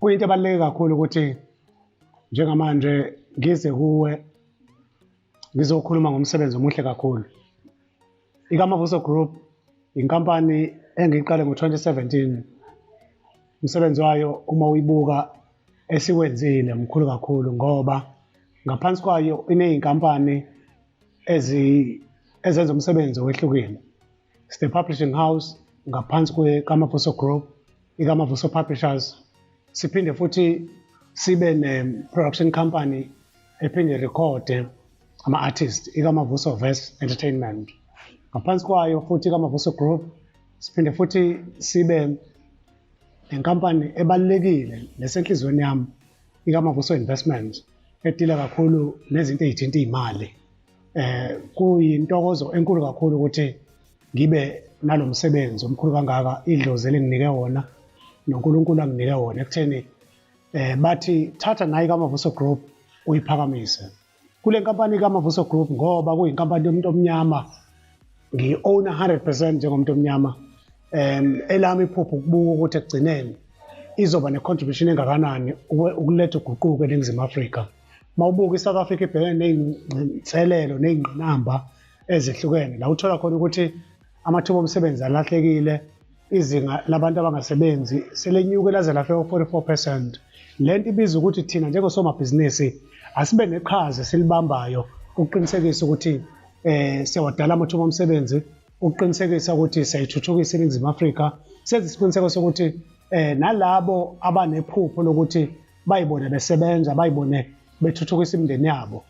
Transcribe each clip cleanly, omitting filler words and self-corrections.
kuyinto ebaluleke kakhulu ukuthi njengamanje ngize kuwe ngizokhuluma ngomsebenzi omuhle kakhulu. KaMavuso Group inkampani engiyiqale ngo-2017. Umsebenzi wayo uma uyibuka esiwenzile mkhulu kakhulu ngoba ngaphansi kwayo iney'nkampani ezenza umsebenzi owehlukile. It's the publishing house ngaphansi KaMavuso Group, KaMavuso Publishers. Siphinde futhi sibe ne-production company ephinde rekhode ama-artist, KaMavuso Verse Entertainment. Ngaphansi kwayo futhi KaMavuso Group siphinde futhi sibe inkampani ebalulekile nesenhlizweni yami, KaMavuso Investment, edila kakhulu nezinto ey'thinta iy'mali. Kuyintokozo enkulu kakhulu ukuthi ngibe nalo msebenzi omkhulu kangaka, idlozi elinginike wona noNkulunkulu anginike wona ekutheni bathi thatha nayi KaMavuso Group uyiphakamise. Kule nkampani KaMavuso Group ngoba kuyinkampani yomuntu omnyama, ngi-owner 100% njengomuntu omnyama. Elami iphupho ukubuka ukuthi ekugcineni izoba ne-contribution engakanani ukuletha uguquko eNingizimu Afrika. Mawubuka iSouth Africa ibhekene ney'nselelo ney'ngqinamba ezihlukene, la uthola khona ukuthi amathuba omsebenzi alahlekile, izinga labantu abangasebenzi selenyuke laze lafika ku-44%. Lento ibiza ukuthi thina njengosomabhizinisi asibe neqhaza silibambayo ukuqinisekisa ukuthi siyawadala amathuba omsebenzi, ukuqinisekisa ukuthi siyayithuthukisa iNingizimu Afrika, senze isiqiniseko sokuthi nalabo abanephupho lokuthi bayibone besebenza, bayibone bethuthukisa imindeni yabo,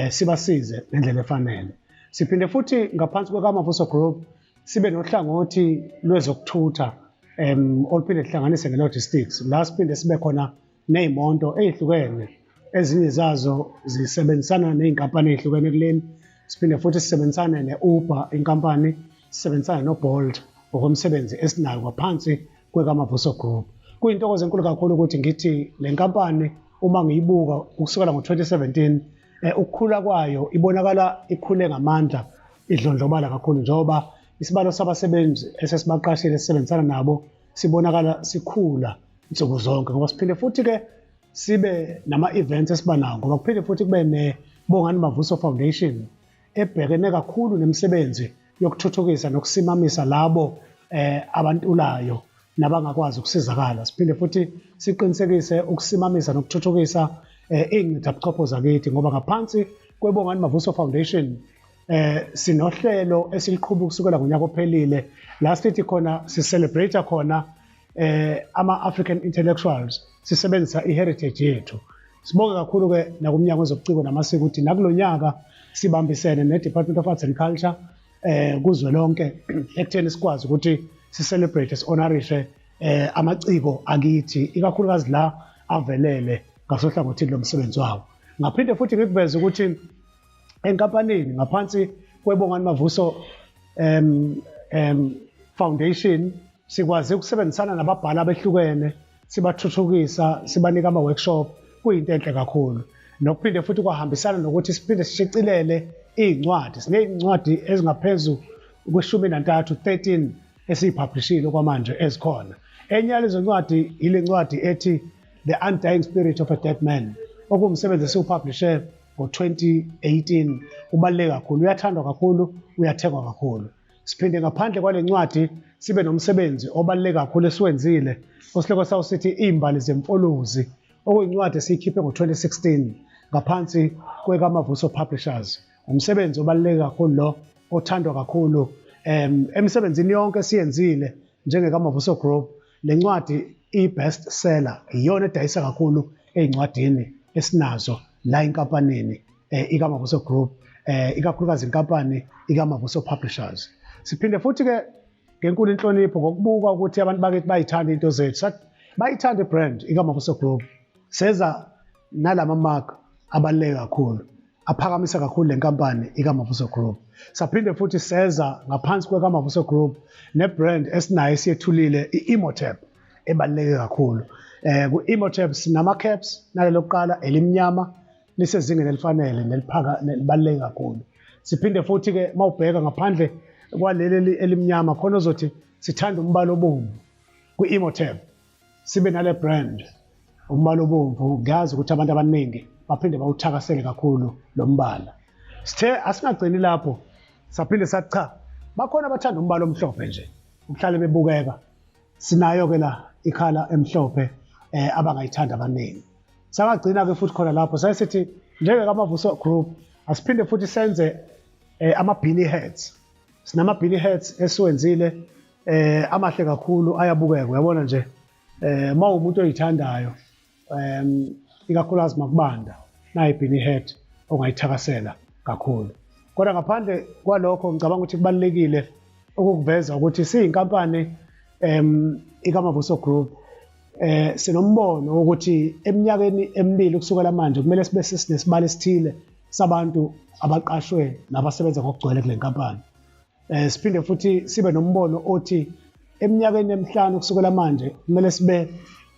sibasize ngendlela efanele. Siphinde futhi ngaphansi KaMavuso Group sibe nohlangothi lwezokuthutha oluphinde lihlanganise ne-logistics, la siphinde sibe khona ney'moto ey'hlukene, ezinye zazo zisebenzisana ney'nkampani ey'hlukene ekuleni. Siphinde futhi sisebenzisane ne-Uber inkampani, sisebenzisane no-Bolt ngokomsebenzi esinayo ngaphansi KaMavuso Group. Kuyintokozo enkulu kakhulu ukuthi ngithi le nkampani uma ngiyibuka ukusukela ngo-2017 ukukhula kwayo ibonakala ikhule ngamandla, idlondlobala kakhulu njengoba isibalo sabasebenzi esesibaqashile sisebenzisana nabo sibonakala sikhula nsuku zonke, ngoba siphinde futhi-ke sibe nama-events esiba nawo, ngoba kuphinde futhi kube ne-Bongani Mavuso Foundation ebhekene kakhulu nemisebenzi yokuthuthukisa nokusimamisa labo abantulayo nabangakwazi ukusizakala. Siphinde futhi siqinisekise ukusimamisa nokuthuthukisa iy'ngcithabuchopho zakithi, ngoba ngaphansi kweBongani Mavuso Foundation sinohlelo esiliqhuba ukusukela ngonyaka ophelile, la sithi khona sicelebrate khona ama-African intellectuals sisebenzisa i-heritage yethu. Sibonge kakhulu-ke nakumnyango wezobuciko namasiko ukuthi nakulo nyaka sibambisene ne-Department of Arts and Culture kuzwelonke ekutheni sikwazi ukuthi si-celebrate, si-honorishe amaciko akithi, ikakhulukazi la avelele ngasohlangothini lomsebenzi wawo. Ngaphinde futhi ngikuveze ukuthi enkampanini ngaphansi kweBongani Mavuso Foundation sikwazi ukusebenzisana nababhali abehlukene, sibathuthukisa, sibanika ama-workshop, kuyinto enhle kakhulu. Nokuphinde futhi kwahambisana nokuthi siphinde sishicilele iy'ncwadi. Siney'ncwadi ezingaphezu kwe-13 esiyiphablishile okwamanje ezikhona. Enye yalezo ncwadi ile ncwadi ethi The Undying Spirit of a Dead Man, okuwumsebenzi esiwuphablishe ngo-2018. Ubaluleke kakhulu, uyathandwa kakhulu, uyathengwa kakhulu. Siphinde ngaphandle kwale ncwadi sibe nomsebenzi obaluleke kakhulu esiwenzile osihloko sawo sithi Iy'mbali Zemfolozi, okuyincwadi esiyikhiphe ngo-2016 ngaphansi KaMavuso Publishers. Umsebenzi obaluleke kakhulu lo, othandwa kakhulu emsebenzini yonke esiyenzile KaMavuso Group. Le ncwadi i-best seller, iyona edayisa kakhulu ey'ncwadini esinazo la inkampanini KaMavuso Group, ikakhulukazi inkampani KaMavuso Publishers. Siphinde futhi-ke ngenkulu inhlonipho ngokubuka ukuthi abantu bakithi bayithanda into zethu, bayithanda ibrand KaMavuso Group, seza nalama-mark abaluleke kakhulu aphakamisa kakhulu le nkampani KaMavuso Group. Saphinde futhi seza ngaphansi KaMavuso Group nebrand esinayo esiyethulile i-Imhotep ebaluleke kakhulu. Ku-Imhotep sinama-caps, nalelo kuqala elimnyama lisezingeni elifanele nelibaluleke kakhulu. Siphinde futhi-ke mawubheka ngaphandle kwaleli elimnyama khona uzothi sithanda umbala obomvu ku-Imhotep, sibe nale brand umbala obomvu ngiyazi ukuthi abantu abaningi baphinde bawuthakasele kakhulu lo mbala. Sithe asingagcini lapho saphinde sathi cha bakhona abathanda umbala omhlophe nje uhlale bebukeka. Sinayo-ke la ikhala emhlophe abangayithanda abaningi. Sangagcina-ke futhi khona lapho sayisithi njenge-KaMavuso Group asiphinde futhi senze ama-beanie hats. Sinama-beanie hats esiwenzile amahle kakhulu ayabukeka uyabona nje uma umuntu oyithandayo ikakhulukazi makubanda nayi beanie hat ongayithakasela kakhulu. Kodwa ngaphandle kwalokho ngicabanga ukuthi kubalulekile ukuveza ukuthi siyinkampani iKaMavuso Group sinombono ukuthi eminyakeni emibili kusukela manje kumele sibe sinesibalo esithile sabantu abaqashwe nabasebenza ngokugcwele kule nkampani. Siphinde futhi sibe nombono othi eminyakeni emihlanu kusukela manje kumele sibe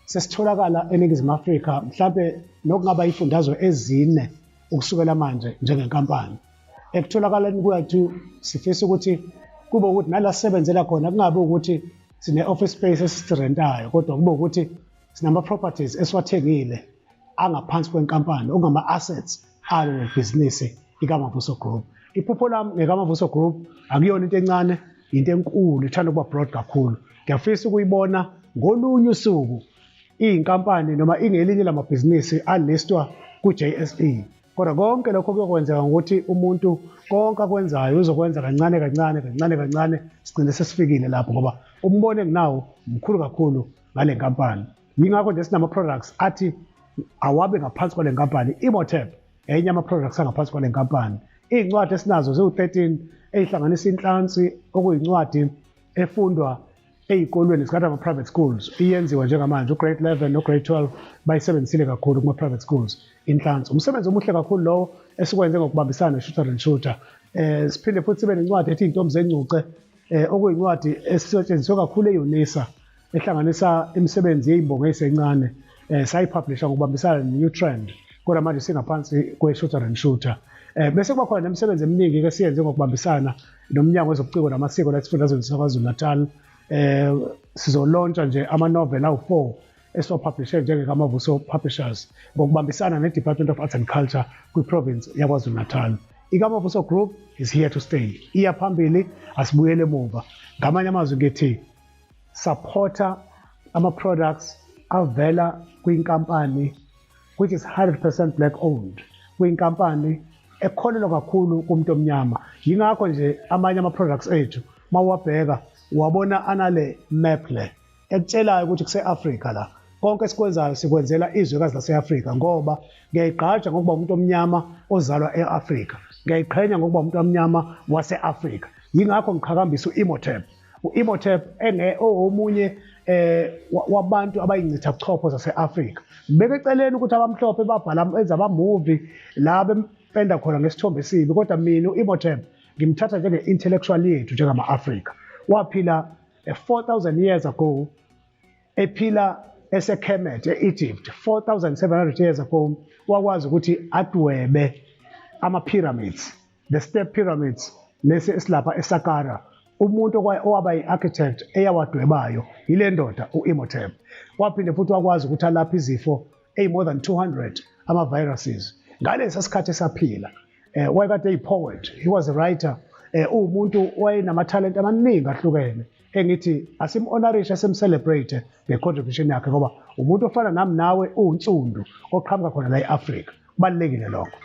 sesitholakala eNingizimu Afrika mhlawumbe nokungaba ifundazwe ezine ukusukela manje njengenkampani. Ekutholakaleni kwethu sifisa ukuthi kube ukuthi nala sisebenzela khona kungabe ukuthi sine office space esirentayo kodwa kube ukuthi sinama properties esiwathengile angaphansi kwenkampani ongama assets alo business iKaMavuso Group. Iphupho lami ngeKaMavuso Group akuyona into encane, into enkulu ithanda ukuba broad kakhulu. Ngiyafisa ukuyibona ngolunye usuku iyinkampani noma ingelinye lamabhizinisi alistwa ku-JSE. Kodwa konke lokho kuyokwenzeka ngokuthi umuntu konke akwenzayo uzokwenza kancane kancane kancane kancane sigcine sesifikile lapho ngoba umbono enginawo mkhulu kakhulu ngale nkampani. Yingakho nje sinama products athi awabe ngaphansi kwale nkampani. Imotep enye ama products angaphansi kwale nkampani. Iy'ncwadi esinazo ziwu-13 ey'hlanganisa inhlansi okuyincwadi efundwa ey'kolweni zikade ama-private schools. Iyenziwa njengamanje u-grade 11 no-grade 12 bayisebenzisile kakhulu kuma-private schools inhlansi. Umsebenzi omuhle kakhulu lowo esikwenze ngokubambisana ne-shooter and shooter. Siphinde futhi sibe nencwadi ethi iy'ntombi zengcuce okuyincwadi esetshenziswe kakhulu e-UNISA ehlanganisa imisebenzi yey'mbongo ey'sencane. Sayipublisha ngokubambisana ne-New Trend kodwa manje singaphansi kwe-shooter and shooter. Bese kuba khona nemisebenzi eminingi ke siyenze ngokubambisana nomnyango wezobuciko namasiko la esifundazweni saKwaZulu-Natal. Sizolontsha nje ama-novel awu-4 esiwapublishe njenge-KaMavuso Publishers ngokubambisana ne-Department of Arts and Culture kwi-province yaKwaZulu-Natal. iKaMavuso Group is here to stay. Iya phambili asibuyele emuva. Ngamanye amazwi ngithi supporter ama-products avela kwinkampani which is 100% black owned, kwinkampani ekholelwa kakhulu kumuntu omnyama. Yingakho nje amanye ama-products ethu mawabheka wabona anale map le ekutshelayo ukuthi kuse-Afrika la konke esikwenzayo sikwenzela izwekazi lase-Afrika ngoba ngiyayigqaja ngokuba umuntu omnyama ozalwa e-Afrika, ngiyayiqhenya ngokuba umuntu omnyama wase-Afrika. Yingakho ngiqhakambisa u-Imotep. U-Imotep omunye wabantu abayincitha buchopho zase-Afrika. Ngibeka eceleni ukuthi abamhlophe babhala enza ama-movie la bempenda khona ngesithombe esibi kodwa mina u-Imotep ngimthatha njenge-intellectual yethu njengama-Afrika. Waphila 4,000 years ago ephila eseKemet e-Egypt. 4,700 years ago wakwazi ukuthi adwebe ama-pyramids, the step pyramids lesi esilapha eSaqqara. Umuntu owaba yi-architect eyawadwebayo yile ndoda u-Imotep. Waphinde futhi wakwazi ukuthi alaphe izifo more than 200 ama-viruses ngalesa sikhathi esaphila. Wayekade eyi-poet, he was a writer. Umuntu wayenama-talent amaningi ahlukene engithi asim-honorishe sim-celebrate nge-contribution yakhe ngoba umuntu ofana nami nawe uwunsundu oqhamuka khona la e-Afrika. Kubalulekile lokho.